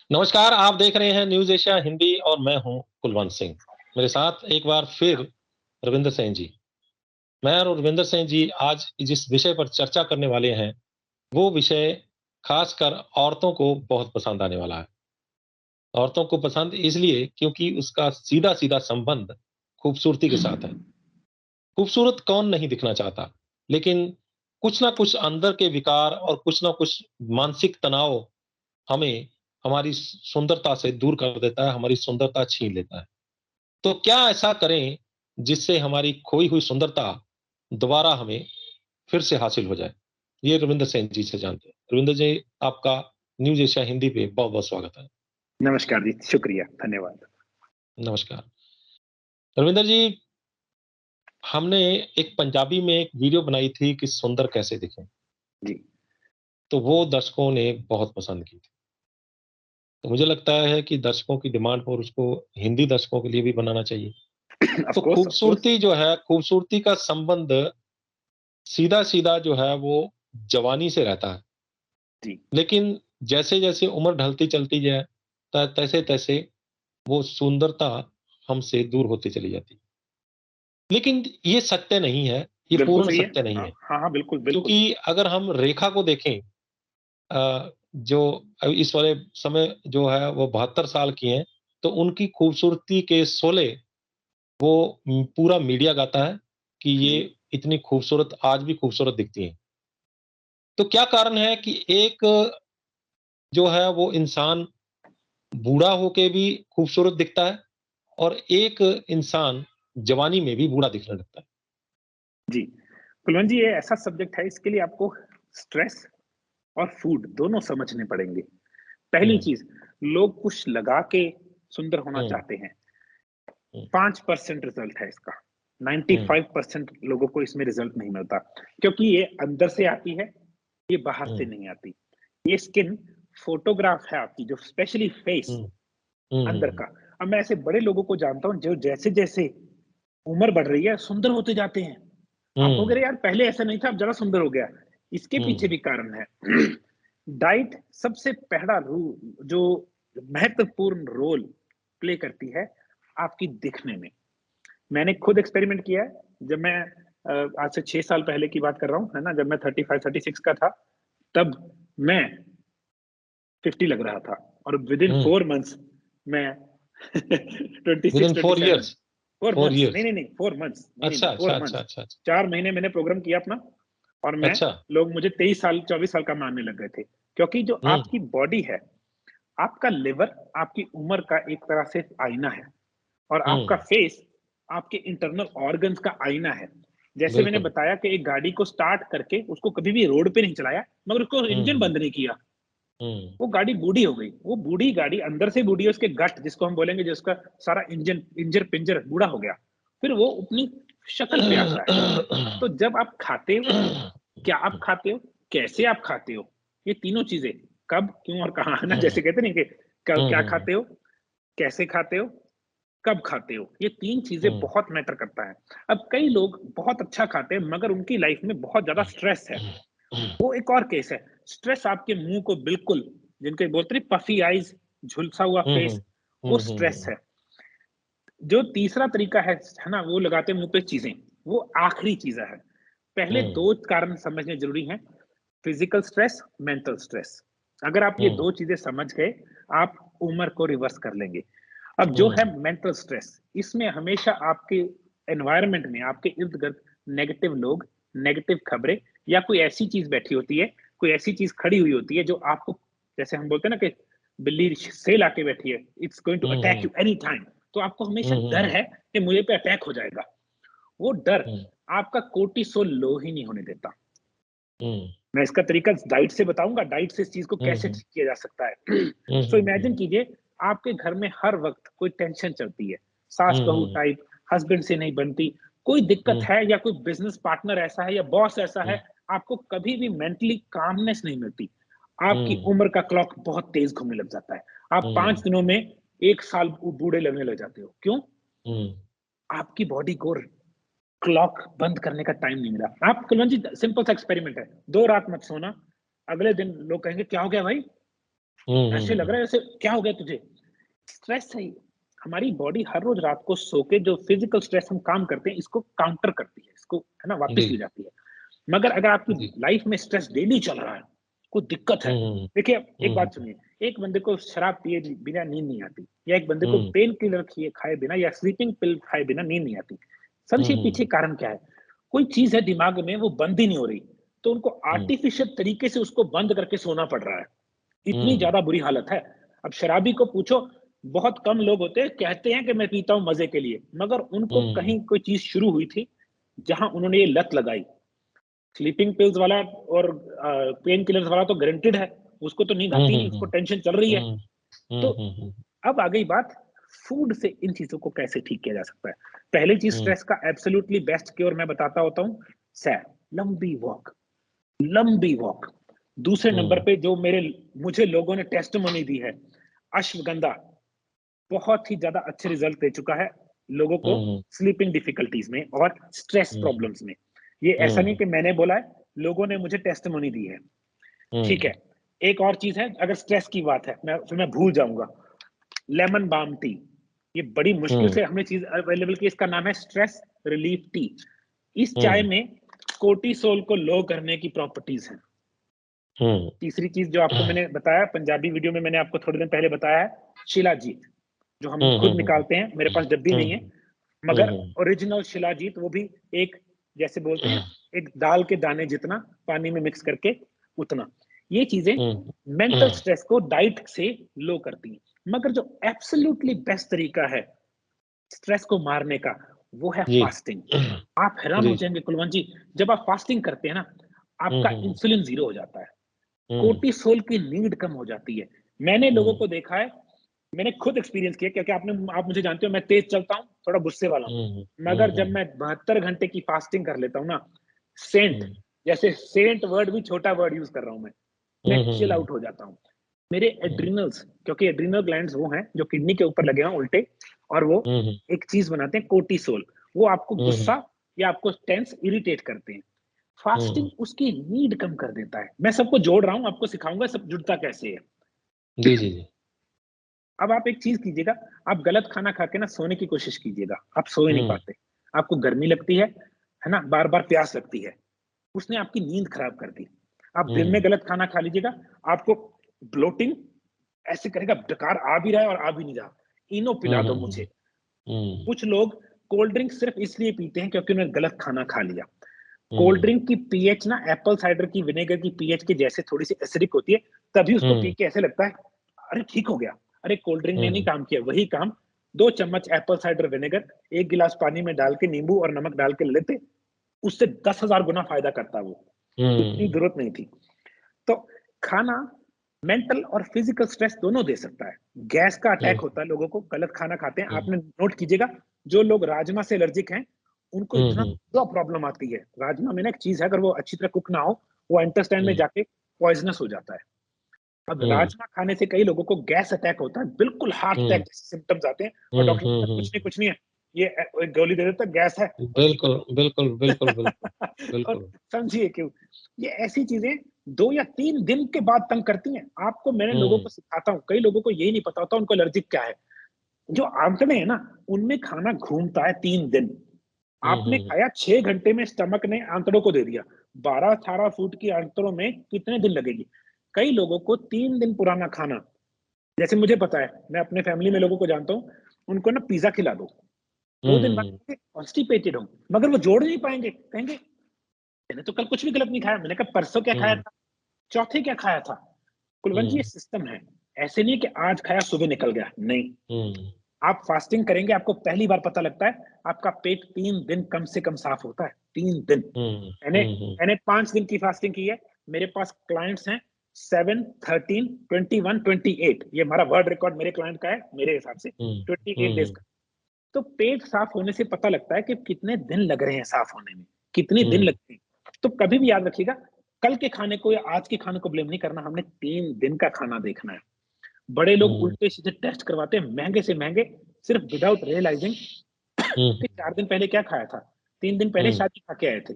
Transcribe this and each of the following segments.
नमस्कार, आप देख रहे हैं न्यूज़ एशिया हिंदी और मैं हूं कुलवंत सिंह। मेरे साथ एक बार फिर रविंदर सिंह जी। मैं और रविंदर सिंह जी आज जिस विषय पर चर्चा करने वाले हैं, वो विषय खासकर औरतों को बहुत पसंद आने वाला है। औरतों को पसंद इसलिए क्योंकि उसका सीधा-सीधा संबंध खूबसूरती के साथ है। खूबसूरत कौन नहीं दिखना चाहता, लेकिन कुछ ना कुछ अंदर के विकार और कुछ ना कुछ मानसिक तनाव हमें हमारी सुंदरता से दूर कर देता है, हमारी सुंदरता छीन लेता है। तो क्या ऐसा करें जिससे हमारी खोई हुई सुंदरता दोबारा हमें फिर से हासिल हो जाए? ये रविंद्र सेन जी से जानते हैं। रविंद्र जी, आपका न्यूज़ एशिया हिंदी पे बहुत-बहुत स्वागत है। नमस्कार जी, शुक्रिया, धन्यवाद। नमस्कार। रविंद्र जी, हमने एक पंजाबी में एक वीडियो बनाई थी कि सुंदर कैसे दिखें, जी, तो वो दर्शकों ने बहुत पसंद की थी। तो मुझे लगता है कि दर्शकों की डिमांड पर उसको हिंदी दर्शकों के लिए भी बनाना चाहिए। ऑफ़ तो कोर्स, ऑफ़ कोर्स। खूबसूरती जो है, खूबसूरती का संबंध सीधा-सीधा जो है वो जवानी से रहता है। जी, लेकिन जैसे-जैसे उम्र ढलती चलती है, त तैसे-तैसे वो सुंदरता हमसे दूर होती चली जाती है। लेकिन ये सत्य नहीं है, ये बिल्कुल पूर्ण सही है। सत्य नहीं हाँ, है। हाँ, हाँ, बिल्कुल, बिल्कुल। क्योंकि अगर हम रेखा को देखें जो इस वाले समय जो है वो 72 साल की हैं, तो उनकी खूबसूरती के शोले वो पूरा मीडिया गाता है कि ये जी, इतनी खूबसूरत आज भी खूबसूरत दिखती हैं। तो क्या कारण है कि एक जो है वो इंसान बूढ़ा होके भी खूबसूरत दिखता है और एक इंसान जवानी में भी बूढ़ा दिखने लगता है। जी। कुलवंत जी, ये ऐसा सब्जेक्ट है, इसके लिए आपको स्ट्रेस और फूड दोनों समझने पड़ेंगे। पहली हुँ, चीज़, लोग कुछ लगा के सुंदर होना हुँ, चाहते हैं। हुँ, 5% रिज़ल्ट है इसका। हुँ, 95% लोगों को इसमें रिज़ल्ट नहीं मिलता, क्योंकि ये अंदर से आती है, ये बाहर से हुँ, नहीं आती। ये स्किन फोटोग्राफ है आपकी, जो स्पेशली फेस हुँ, हुँ, अंदर हुँ, का। अब मैं ऐसे बड़े लोगों को जानता हूँ जो जैसे-जैसे उम्र बढ़ रही है, सुंदर होते जाते हैं। आप कहोगे, हुँ, अरे यार पहले ऐसा नहीं था, अब ज़्यादा सुंदर हो गया। इसके पीछे हुँ, भी कारण है। डाइट सबसे पहला जो महत्वपूर्ण रोल प्ले करती है आपकी दिखने में। मैंने खुद एक्सपेरिमेंट किया है, जब मैं आज से 6 साल पहले की बात कर रहा हूँ, है ना? जब मैं 35-36 का था, तब मैं 50 लग रहा था और विदिन हुँ। 4 मंथ्स मैं विदिन 4 26-27 इयर्स 4 4 मंथ्स नहीं, इयर्स नहीं, नहीं 4 मंथ्स नहीं, नहीं, अच्छा, नहीं अच्छा, 4 अच्छा, मंथ्स अच्छा, अच्छा। 4 महीने मैंने प्रोग्राम किया अपना और मैं अच्छा, लोग मुझे 23 साल 24 साल का मानने लग गए थे। क्योंकि जो हुँ, आपकी बॉडी है, आपका लिवर आपकी उम्र का एक तरह से आईना है और आपका हुँ, फेस आपके इंटरनल ऑर्गन्स का आईना है। जैसे मैंने बिल्कुल। बताया कि एक गाड़ी को स्टार्ट करके उसको कभी भी रोड पे नहीं चलाया, मगर उसको हुँ, इंजन हुँ, बंद नहीं किया। हुँ, वो गाड़ी बूढ़ी हो गई। वो बूढ़ी गाड़ी अंदर से बूढ़ी है, उसके गट जिसको हम बोलेंगे, जिसका सारा इंजर-पिंजर बूढ़ा हो गया। फिर वो अपनी शक्ल पे आता है। तो जब आप खाते हो, क्या आप खाते हो? कैसे आप खाते हो? ये तीनों चीज़ें कब, क्यों और कहाँ, है ना? जैसे कहते नहीं कि क हुँ, क्या हुँ, खाते हो, कैसे खाते हो, कब खाते हो? ये 3 चीज़ें हुँ, बहुत मैटर करता है। अब कई लोग बहुत अच्छा खाते हैं, मगर उनकी लाइफ में बहुत ज़्यादा स्ट्रेस है। वो एक और केस है। स्ट्रेस आपके मुँह को बिल्कुल, जिनको बोलते हैं पफ़ी आइज़, झुलसा हुआ हुँ, फेस, हुँ, वो हुँ, हुँ, स्ट्रेस हुँ, है। जो तीसरा तरीका है ना? वो लगाते हैं मुँह पे चीज़ें, वो आखिरी चीज़ है। पहले हुँ, 2 कारण समझने ज़रूरी हैं, फिज़िकल स्ट्रेस, मेंटल स्ट्रेस। अगर आप ये हुँ, 2 चीज़ें समझ गए, आप उम्र को रिवर्स कर लेंगे। अब जो है हुँ, मेंटल स्ट्रेस, इसमें हमेशा आपके एनवायरनमेंट में, आपके इर्द-गिर्द नेगेटिव लोग, नेगेटिव खबरें या कोई ऐसी चीज़ बैठी होती है, कोई ऐसी चीज़ खड़ी हुई होती है जो आपको, जैसे हम बोलते हैं ना कि बिल्ली सेल आके बैठी है, it's going to hmm, attack hmm, you any time. तो आपको हमेशा हुँ, डर हुँ, है कि मुझे पे अटैक हो जाएगा। वो डर हुँ, आपका कोर्टिसोल लो ही नहीं होने देता। हुँ, मैं इसका तरीका डाइट से बताऊँगा, डाइट से इस चीज़ को हुँ, कैसे हुँ, ठीक किया जा सकता है। हुँ, सो हुँ, इमेजिन हुँ, कीजिए, आपके घर में हर वक़्त कोई टेंशन चलती है, हुँ, सास-बहू हुँ, टाइप, हस्बैंड से नहीं बनती, कोई दिक्कत हुँ, है या कोई बिज़नेस पार्टनर ऐसा है या बॉस ऐसा हुँ, है, आपको कभी भी मेंटली कामनेस नहीं मिलती। आपकी हुँ, उम्र का क्लॉक बहुत तेज़ घूमने लग जाता है। आप 5 दिनों में 1 साल बूढ़े लगने लग जाते हो। क्यों? हुँ, आपकी बॉडी को क्लॉक बंद करने का टाइम नहीं मिला। आप कुलवंत जी, सिंपल सा एक्सपेरिमेंट है, 2 रात मत सोना, अगले दिन लोग कहेंगे क्या हो गया भाई? ऐसे लग रहा है जैसे क्या हो गया तुझे? स्ट्रेस है ये। हमारी बॉडी हर रोज रात को सो के जो फिजिकल स्ट्रेस हम काम करते हैं इसको काउंटर करती है, इसको है ना वापस ले जी, जाती है। मगर अगर आपकी जी। लाइफ में स्ट्रेस डेली चल रहा है, कोई दिक्कत है, हुँ, देखिए एक हुँ, बात सुनिए, एक बंदे को शराब पिए बिना नींद नहीं आती, या एक बंदे को हुँ, पेन किलर खाए बिना या स्लीपिंग पिल खाए बिना नींद नहीं आती। समझिए हुँ, पीछे कारण क्या है? कोई चीज है दिमाग में वो बंद ही नहीं हो रही, तो उनको हुँ, आर्टिफिशियल तरीके से उसको बंद करके सोना पड़ रहा है। इतनी हुँ, ज्यादा बुरी हालत है। अब शराबी को पूछो, बहुत कम लोग होते हैं कहते हैं कि मैं पीता हूँ मजे के लिए, मगर उनको हुँ, कहीं कोई चीज शुरू हुई थी जहां उन्होंने ये लत लगाई। स्लीपिंग पिल्स वाला और पेन किलर्स वाला तो गारंटेड है, उसको तो नींद हुँ, आती नहीं, हुँ, उसको हुँ, टेंशन चल रही है। हुँ, तो हुँ, हुँ, हुँ, अब आ गई बात, फूड से इन चीजों को कैसे ठीक किया जा सकता है। पहली चीज हुँ, स्ट्रेस का एब्सोल्युटली बेस्ट क्योर मैं बताता होता हूँ, सैर, लंबी वॉक, लंबी वॉक। दूसरे नंबर हुँ, पे जो मेरे मुझे लोगों ने टेस्टिमोनी दी है, अश्वगंधा बहुत ही ज्यादा अच्छे रिजल्ट दे चुका है लोगों को हुँ, स्लीपिंग डिफिकल्टीज में और स्ट्रेस हुँ, प्रॉब्लम्स में। ये ऐसा नहीं हुँ, कि मैंने बोला है, लोगों ने मुझे टेस्टिमोनी दी है। ठीक हुँ, है, एक और चीज है, अगर स्ट्रेस की बात है मैं भूल जाऊंगा, लेमन बाम टी। ये बड़ी मुश्किल हुँ, से हमने चीज अवेलेबल की, इसका नाम है स्ट्रेस रिलीफ टी। इस चाय हुँ, में कोर्टिसोल को लो करने की प्रॉपर्टीज हैं। हुँ, तीसरी चीज जो आपको मैंने बताया पंजाबी वीडियो में, मैंने आपको थोड़े दिन पहले बताया है, शिलाजीत, जो हम हुँ, खुद हुँ, हुँ, निकालते हैं, मेरे पास जब भी हुँ, नहीं है, हुँ, मगर हुँ, ओरिजिनल शिलाजीत, वो भी एक, जैसे बोलते हैं, एक दाल के दाने जितना पानी में मिक्स करके उतना। ये चीजें हुँ, मेंटल स्ट्रेस को डाइट से लो करती हैं। मगर जो एब्सोल्युटली बेस्ट तरीका है स्ट्रेस को मारने का, वो है जी, फास्टिंग। आप हैरान हो जी, जाएंगे कुलवंत जी, जब आप फास्टिंग करते हैं ना, हुँ, आपका हुँ, इंसुलिन जीरो हो जाता है, हुँ, कोर्टिसोल की नीड कम हो जाती है। मैंने लोगों हुँ, को देखा है, मैंने खुद एक्सपीरियंस किया, क्योंकि आप मुझे जानते हो, मैं तेज चलता हूँ, थोड़ा गुस्से वाला हूँ। हुँ, हुँ, मगर जब हुँ, मैं 72 घंटे की फास्टिंग कर लेता हूँ ना, सेंट, हुँ, जैसे सेंट वर्ड भी छोटा वर्ड यूज कर रहा हूँ मैं हुँ, चिल हुँ, आउट हो जाता हूँ। मेरे हुँ, एड्रिनल्स, क्योंकि एड्रिनल ग्लैंड्स वो हैं जो किडनी के ऊपर लगे हैं उल्टे, और वो हुँ, हुँ, एक चीज बनाते हैं कोर्टिसोल, वो आपको हुँ, हुँ, गुस्सा या आपको टेंस इरिटेट करते हैं। हुँ, फास्टिंग उसकी नीड कम कर देता है। मैं सबको जोड़ रहा हूँ, आपको सिखाऊंगा सब जुड़ता कैसे है। जी, जी, जी, अब आप एक चीज कीजिएगा, आप गलत खाना खा के ना सोने की कोशिश कीजिएगा, आप सो ही नहीं हुँ, पाते, आपको गर्मी लगती है ना, बार बार प्यास लगती है, उसने आपकी नींद खराब कर दी। आप दिन में हुँ, गलत खाना खा लीजिएगा, आपको ब्लोटिंग ऐसे करेगा, डकार आ भी रहा है और आ भी नहीं रहा, इनो हुँ, पिला दो हुँ, मुझे। हुँ, कुछ लोग कोल्ड ड्रिंक सिर्फ इसलिए पीते हैं क्योंकि उन्होंने गलत खाना खा लिया। कोल्ड हुँ, ड्रिंक की पीएच ना एप्पल साइडर की विनेगर की पीएच के जैसे थोड़ी सी एसिडिक होती है, तभी उसको पी हुँ, के ऐसे लगता है अरे ठीक हो गया। अरे कोल्ड ड्रिंक ने नहीं हुँ, काम किया, वही काम 2 चम्मच एप्पल साइडर विनेगर 1 गिलास पानी में डाल के नींबू और नमक डाल के लेते, उससे 10,000 गुना फायदा करता वो। इतनी हुँ, जरूरत नहीं थी। तो खाना मेंटल और फिजिकल स्ट्रेस दोनों दे सकता है। गैस का हुँ, अटैक होता है लोगों को, गलत खाना खाते हैं, हुँ, आपने नोट कीजिएगा, जो लोग राजमा से एलर्जिक हैं, उनको हुँ, इतना हुँ, प्रॉब्लम आती है। राजमा में ना एक चीज है, अगर वो अच्छी तरह कुक ना हो, वो इंटेस्टाइन में हुँ, जाके पॉइजनस हो जाता है। अब हुँ, राजमा खाने से कई लोगों को गैस अटैक होता है, बिल्कुल हार्ट अटैक हुँ, जैसे सिम्टम्स आते हैं, और हुँ, डॉक्टर हुँ, कहता है हुँ, कुछ नहीं है, ये एक गोली दे देता है, गैस है, और बिल्कुल, बिल्कुल, बिल्कुल, बिल्कुल, और बिल्कुल, समझिए क्यों। ये ऐसी चीजें 2 या 3 दिन के बाद तंग करती हैं आपको। मैंने लोगों हुँ, को सिखाता हूँ, कई लोगों को यही नहीं पता होता उनको एलर्जिक क्या है। जो आंतड़े हैं ना, उनमें खाना घूमता है 3 दिन। हुँ, आपने हुँ, खाया 6 घंटे में स्टमक ने आंतड़ों को दे दिया, 12-18 फुट की आंतड़ों में कितने दिन लगेगी? कई लोगों को 3 दिन पुराना खाना, जैसे मुझे पता है, मैं अपने फैमिली में लोगों को जानता हूँ, उनको ना पिज़्ज़ा खिला दो, हुँ, 2 दिन बाद हुँ, कहेंगे कॉन्स्टिपेटेड हूँ, मगर वो जोड़ नहीं पाएँगे, कहेंगे मैंने तो कल कुछ भी गलत नहीं खाया। मैंने कहा परसों क्या खाया हुँ, था? चौथे क्या खाया था? कुलवंत जी ये हुँ, सिस्टम है। ऐसे नहीं कि आज खाया सुबह निकल गया, नहीं। हुँ, आप फास्टिंग करेंगे, आपको पहली बार पता लगता है, आपका पेट 3 दिन कम से कम साफ होता है, 3 दिन। हुँ, मैंने हुँ, हुँ, मैंने 5 दिन की फास्टिंग की है। मेरे पास क्लाइंट्स हैं 7, 13, 21, 28, ये हमारा वर्ल्ड रिकॉर्ड मेरे क्लाइंट का है, मेरे हिसाब से हुँ, 28 डेज़ हुँ, का। तो पेट साफ होने से पता लगता है कि कितने दिन लग रहे हैं साफ होने में, कितने दिन हुँ, लगते हैं। तो कभी भी याद रखिएगा, कल के खाने को या आज के खाने को ब्लेम नहीं करना, हमने 3 दिन का खाना देखना है। बड़े लोग हुँ, उल्टे-सीधे टेस्ट करवाते हैं, महँगे से महँगे, सिर्फ विदाउट रियलाइजिंग हुँ, कि 4 दिन पहले क्या खाया था, 3 दिन पहले हुँ, शादी खा के आए थे।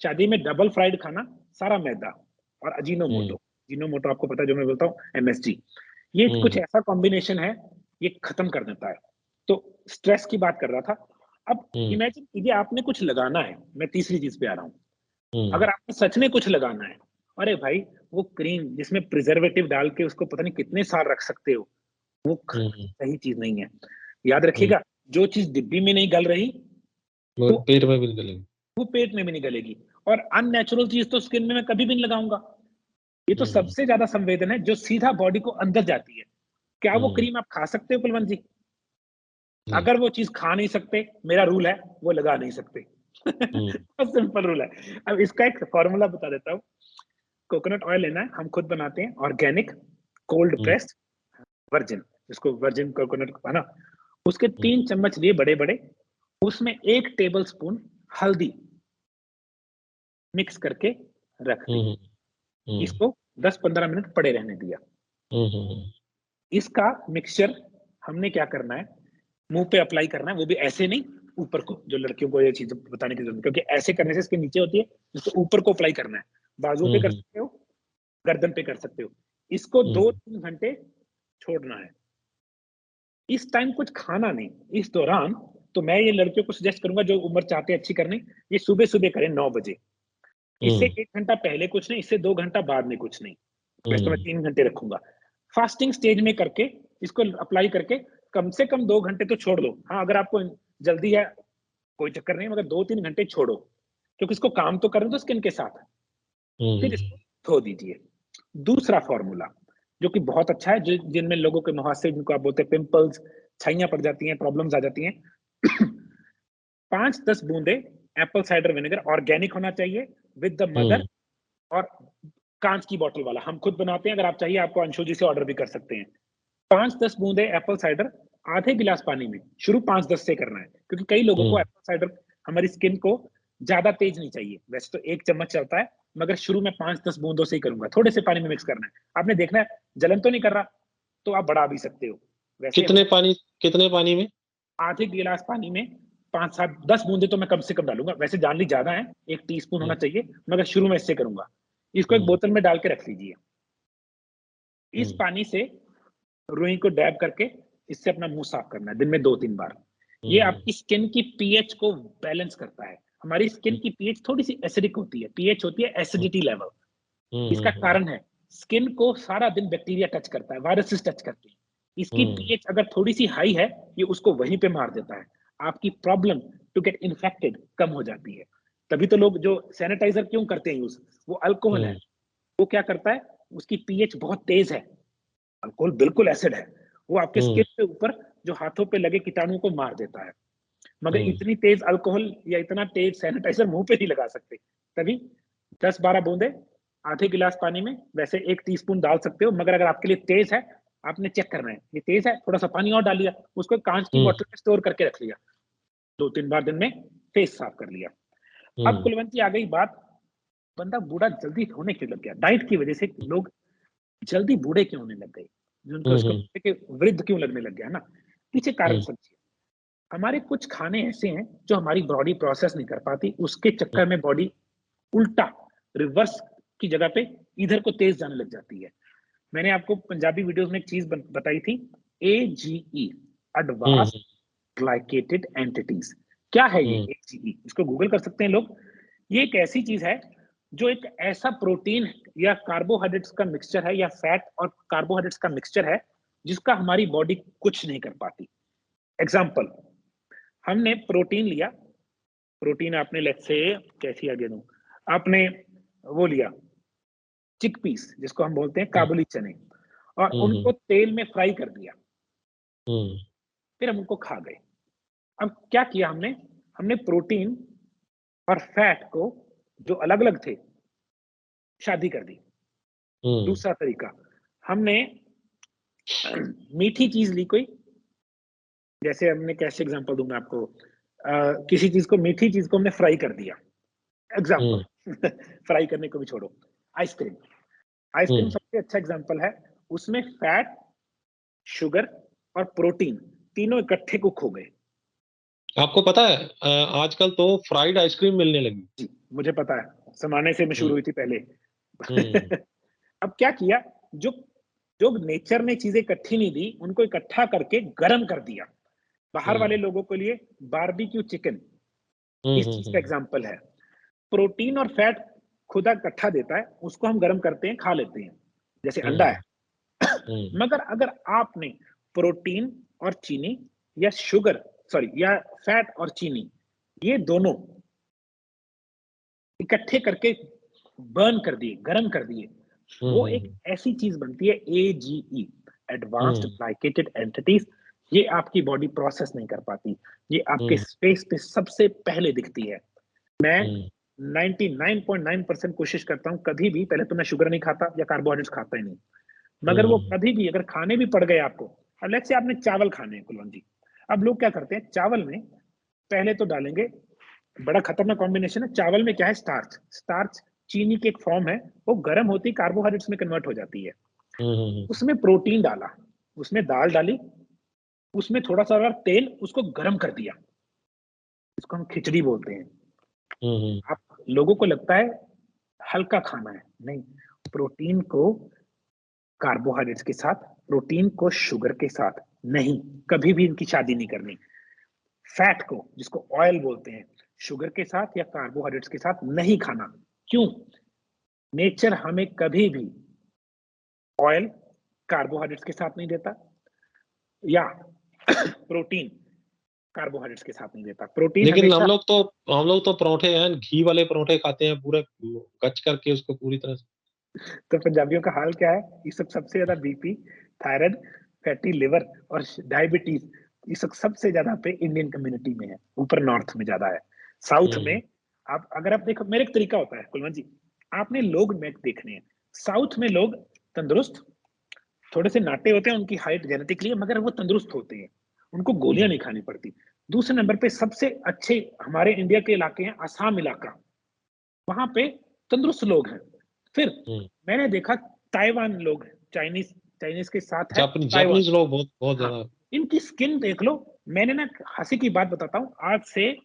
शादी में डबल फ्राइड खाना, सारा मैदा और हुँ, अजीनोमोटो। जिनोमोटो आपको पता है जो मैं बोलता हूँ, एमएसजी। ये कुछ ऐसा कॉम्बिनेशन है, ये खत्म कर देता है। तो स्ट्रेस की बात कर रहा था। अब इमेजिन कीजिए आपने कुछ लगाना है, मैं तीसरी चीज पे आ रहा हूँ। अगर आपने सच में कुछ लगाना है, अरे भाई वो क्रीम जिसमें प्रिजर्वेटिव डाल के उसको पता नहीं कितने साल रख सकते हो, वो सही चीज नहीं है। याद रखिएगा, जो चीज डिब्बी में नहीं गल रही वो तो पेट में भी निकलेगी। वो पेट में भी नहीं गलेगी। और अननेचुरल चीज तो स्किन में मैं कभी भी नहीं लगाऊंगा। ये तो सबसे ज्यादा संवेदन है जो सीधा बॉडी को अंदर जाती है। क्या वो क्रीम आप खा सकते हो कुलवंत जी? नहीं। अगर वो चीज खा नहीं सकते, मेरा रूल है वो लगा नहीं सकते। बहुत सिंपल रूल है। अब इसका एक फॉर्मूला बता देता हूँ। कोकोनट ऑयल लेना है, हम खुद बनाते हैं, ऑर्गेनिक, कोल्ड प्रेस्ड, वर्जिन, जिसको वर्जिन कोकोनट है ना, उसके 3 चम्मच लिए बड़े बड़े, उसमें 1 टेबल स्पून हल्दी मिक्स करके रख दी। इसको 10-15 मिनट पड़े रहने दिया। इसका मिक्सचर हमने क्या करना है, मुंह पे अप्लाई करना है, वो भी ऐसे नहीं, ऊपर को। जो लड़कियों को ये चीज बताने की जरूरत है, क्योंकि ऐसे करने से इसके नीचे होती है, इसको ऊपर को अप्लाई करना है। बाजुओं पे कर सकते हो, गर्दन पे कर सकते हो। इसको 2-3 घंटे छोड़ना है। इस टाइम कुछ खाना नहीं। इस दौरान तो मैं ये लड़कियों को सजेस्ट करूंगा जो उम्र चाहते हैं अच्छी करनी, ये सुबह सुबह करें 9 बजे। इससे 1 घंटा पहले कुछ नहीं, इससे 2 घंटा बाद में कुछ नहीं। वैसे तो मैं 3 घंटे रखूंगा। फास्टिंग स्टेज में करके इसको अप्लाई करके कम से कम 2 घंटे तो छोड़ दो। हाँ, अगर आपको जल्दी है कोई चक्कर नहीं, मगर 2-3 घंटे छोड़ो, क्योंकि इसको काम तो करने दो स्किन के साथ। फिर इसको धो दीजिए। दूसरा फॉर्मूला जो कि बहुत अच्छा है, जिनमें लोगों के मुहासे, जिनको आप बोलते हैं पिंपल्स, छाइयां पड़ जाती हैं, प्रॉब्लम्स आ जाती हैं, 5-10 बूंदे एप्पल साइडर विनेगर, ऑर्गेनिक होना चाहिए, विद द मदर, और कांच की बोतल वाला। हम खुद बनाते हैं, अगर आप चाहिए आपको अंशु जी से ऑर्डर भी कर सकते हैं। 5-10 बूंदे एप्पल साइडर आधे गिलास पानी में, शुरू 5-10 से करना है, क्योंकि कई लोगों को एप्पल साइडर हमारी स्किन को ज्यादा तेज नहीं चाहिए। वैसे तो 1 चम्मच चलता है, मगर शुरू में 5-10 बूंदों से ही करूंगा। थोड़े से पानी में मिक्स करना है। आपने देखना है जलन तो नहीं कर रहा, तो आप बढ़ा भी सकते हो। वैसे कितने पानी में? आधे गिलास पानी में 5-7-10 बूंदे तो मैं कम से कम डालूंगा। वैसे जानली ज्यादा है, 1 टीस्पून होना चाहिए, मगर शुरू में इससे करूंगा। इसको एक बोतल में डाल के रख लीजिए। इस पानी से रुई को डैब करके इससे अपना मुंह साफ करना है दिन में 2-3 बार। ये आपकी स्किन की पीएच को बैलेंस करता है। हमारी स्किन की पीएच थोड़ी सी एसिडिक होती है, पीएच होती है एसिडिटी लेवल। इसका कारण है स्किन को सारा दिन बैक्टीरिया टच करता है, वायरसेस टच करते हैं। इसकी पीएच अगर थोड़ी सी हाई है, ये उसको वहीं पे मार देता है। आपकी प्रॉब्लम टू गेट इन्फेक्टेड कम हो जाती है। तभी तो लोग जो सैनिटाइजर क्यों करते हैं यूज, वो अल्कोहल है। वो क्या करता है, उसकी पीएच बहुत तेज है, अल्कोहल बिल्कुल एसिड है, वो आपके स्किन के ऊपर जो हाथों पे लगे कीटाणुओं को मार देता है। मगर इतनी तेज अल्कोहल या इतना तेज सैनिटाइजर मुंह पे नहीं लगा सकते। तभी 10-12 बूंदे आधे गिलास पानी में, वैसे 1 टीस्पून डाल सकते हो, मगर अगर आपके लिए तेज है, आपने चेक करना है ये तेज है, थोड़ा सा पानी और डाल लिया, उसको कांच की बोतल में स्टोर करके रख लिया। 2-3 बार दिन में फेस साफ कर लिया। अब कुलवंत जी आ गई बात, बंदा बूढ़ा जल्दी होने क्यों लग गया? डाइट की वजह से लोग जल्दी बूढ़े क्यों होने लग गए? जिनको इसको वृद्ध क्यों लगने लग गया ना? पीछे कारण समझिए। हमारे कुछ खाने ऐसे हैं जो हमारी बॉडी प्रोसेस नहीं कर पाती, उसके चक्कर में बॉडी उल्टा, रिवर्स की जगह पे इधर को तेज जाने लग जाती है। मैंने आपको पंजाबी वीडियोस में एक चीज बताई थी, एजीई, एडवांस ग्लाइकेटेड एंटिटीज। क्या है ये एजीई? इसको गूगल कर सकते हैं लोग। ये एक ऐसी चीज है जो एक ऐसा प्रोटीन या कार्बोहाइड्रेट्स का मिक्सचर है, या फैट और कार्बोहाइड्रेट्स का मिक्सचर है, जिसका हमारी बॉडी कुछ नहीं कर पाती। एग्जाम्पल, हमने प्रोटीन लिया, प्रोटीन आपने लेट्स से कैसी आगे दूं, आपने वो लिया चिकपीस, जिसको हम बोलते हैं काबुली चने, और उनको तेल में फ्राई कर दिया, फिर हम उनको खा गए। अब क्या किया हमने, हमने प्रोटीन और फैट को जो अलग अलग थे, शादी कर दी। दूसरा तरीका, हमने मीठी चीज ली कोई, जैसे हमने कैसे एग्जांपल दूंगा आपको, किसी चीज को, मीठी चीज को हमने फ्राई कर दिया, एग्जांपल फ्राई करने को भी छोड़ो, आइसक्रीम। आइसक्रीम सबसे अच्छा एग्जांपल है। उसमें फैट, शुगर और प्रोटीन तीनों इकट्ठे कुक हो गए। आपको पता है आजकल तो फ्राइड आइसक्रीम मिलने लगी। जी, मुझे पता है, समाने से मशहूर हुई थी पहले। अब क्या किया, जो जो नेचर ने चीजें इकट्ठी नहीं दी, उनको इकट्ठा करके गर्म कर दिया। बाहर वाले हुँ। लोगों के लिए बारबेक्यू चिकन हुँ, इस हुँ, चीज का हुँ। एग्जाम्पल है। प्रोटीन और फैट खुदा इकट्ठा देता है, उसको हम गर्म करते हैं, खा लेते हैं, जैसे अंडा हुँ, है। हुँ, मगर अगर आपने प्रोटीन और चीनी या शुगर, सॉरी, या फैट और चीनी, ये दोनों इकट्ठे करके बर्न कर दिए, गर्म कर दिए, हुँ, वो हुँ, एक हुँ, ऐसी चीज बनती है एजीई, एडवांस्ड हुँ, ग्लाइकेटेड एंटिटीज। ये आपकी बॉडी प्रोसेस नहीं कर पाती, ये आपके हुँ, स्पेस पे सबसे पहले दिखती है। मैं हुँ, 99.9% कोशिश करता हूँ, कभी भी पहले तो मैं शुगर नहीं खाता या कार्बोहाइड्रेट्स खाता ही नहीं, मगर वो हुँ, कभी भी अगर खाने भी पड़ गए आपको, अब लेट्स से आपने चावल खाने हैं कुलवंत जी, अब लोग क्या करते हैं, चावल में पहले तो डालेंगे, बड़ा खतरनाक कॉम्बिनेशन है, चावल में क्या है, स्टार्च, स्टार्च चीनी की एक फॉर्म है, वो गर्म होती कार्बोहाइड्रेट्स में कन्वर्ट हो जाती है। हुँ, हुँ, उसमें प्रोटीन डाला, उसमें दाल डाली, उसमें थोड़ा सा और तेल, उसको गर्म कर दिया, इसको हम खिचड़ी बोलते हैं। हुँ, हुँ, आप लोगों को लगता है हल्का खाना है, नहीं, प्रोटीन को कार्बोहाइड्रेट्स के साथ, प्रोटीन को शुगर के साथ नहीं, कभी भी इनकी शादी नहीं करनी। फैट को, जिसको ऑयल बोलते हैं, शुगर के साथ या कार्बोहाइड्रेट्स के साथ नहीं खाना। क्यों? नेचर हमें कभी भी ऑयल कार्बोहाइड्रेट्स के साथ नहीं देता, या प्रोटीन कार्बोहाइड्रेट्स के साथ नहीं देता। प्रोटीन लेकिन हमेशा, हम लोग तो परोठे हैं, घी वाले परोठे खाते हैं, पूरे कच करके उसको पूरी तरह से। तो पंजाबियों का हाल क्या है, ये सब सबसे ज्यादा बीपी, थायराइड, फैटी लिवर और डायबिटीज, ये सब सबसे ज्यादा पे इंडियन कम्युनिटी में है, ऊपर नॉर्थ में ज्यादा है। साउथ में हुँ, आप अगर आप देखो, मेरे एक तरीका होता है कुलवंत जी, आपने लोग मैच देखने हैं, साउथ में लोग तंदुरुस्त, थोड़े से नाटे होते हैं, उनकी हाइट जेनेटिकली है, मगर वो तंदुरुस्त होते हैं, उनको गोलियां हुँ, नहीं खानी पड़ती। दूसरे नंबर पे सबसे अच्छे हमारे इंडिया के इलाके हैं, असम इलाका, वहां पे तंदुरुस्त लोग हैं। फिर हुँ। मैंने देखा ताइवान लोग, चाइनीज, चाइनीज के साथ है ताइवान। जापानीज़ लोग बहुत हाँ, ज़्यादा। इनकी स्किन देख लो। मैंने ना, हंसी की बात बताता हूँ, आज से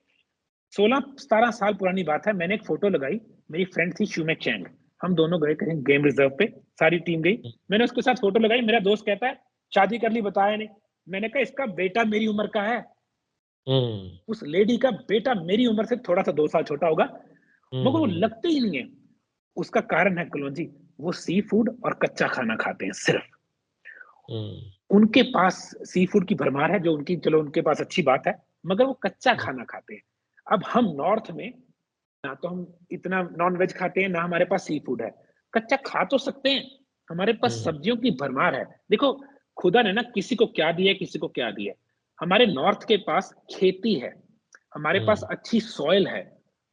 16-17 साल पुरानी बात है, मैंने एक फोटो लगाई, मेरी फ्रेंड थी शुमे चैंग, हम दोनों गए कहीं गेम रिजर्व पे, सारी टीम गई, हुँ, मैंने उसके साथ फोटो लगाई, मेरा दोस्त कहता है शादी कर ली, बताया नहीं। मैंने कहा इसका बेटा मेरी उम्र का है, हुँ, उस लेडी का बेटा मेरी उम्र से थोड़ा सा 2 साल छोटा होगा, हुँ, मगर वो हुँ, लगते ही नहीं है। उसका कारण है कुलवंत जी, वो सी फूड और कच्चा खाना खाते हैं सिर्फ। हुँ, उनके पास सी फूड की भरमार है, जो उनकी, चलो उनके पास अच्छी बात है, मगर वो कच्चा हुँ, खाना खाते हैं। अब हम नॉर्थ में, ना तो हम इतना नॉन वेज खाते हैं, ना हमारे पास सी फूड है, कच्चा खा तो सकते हैं, हमारे पास हुँ, सब्जियों की भरमार है। देखो, खुदा ने ना किसी को क्या दिया है, किसी को क्या दिया है। हमारे नॉर्थ के पास खेती है, हमारे पास हुँ, अच्छी सॉइल है,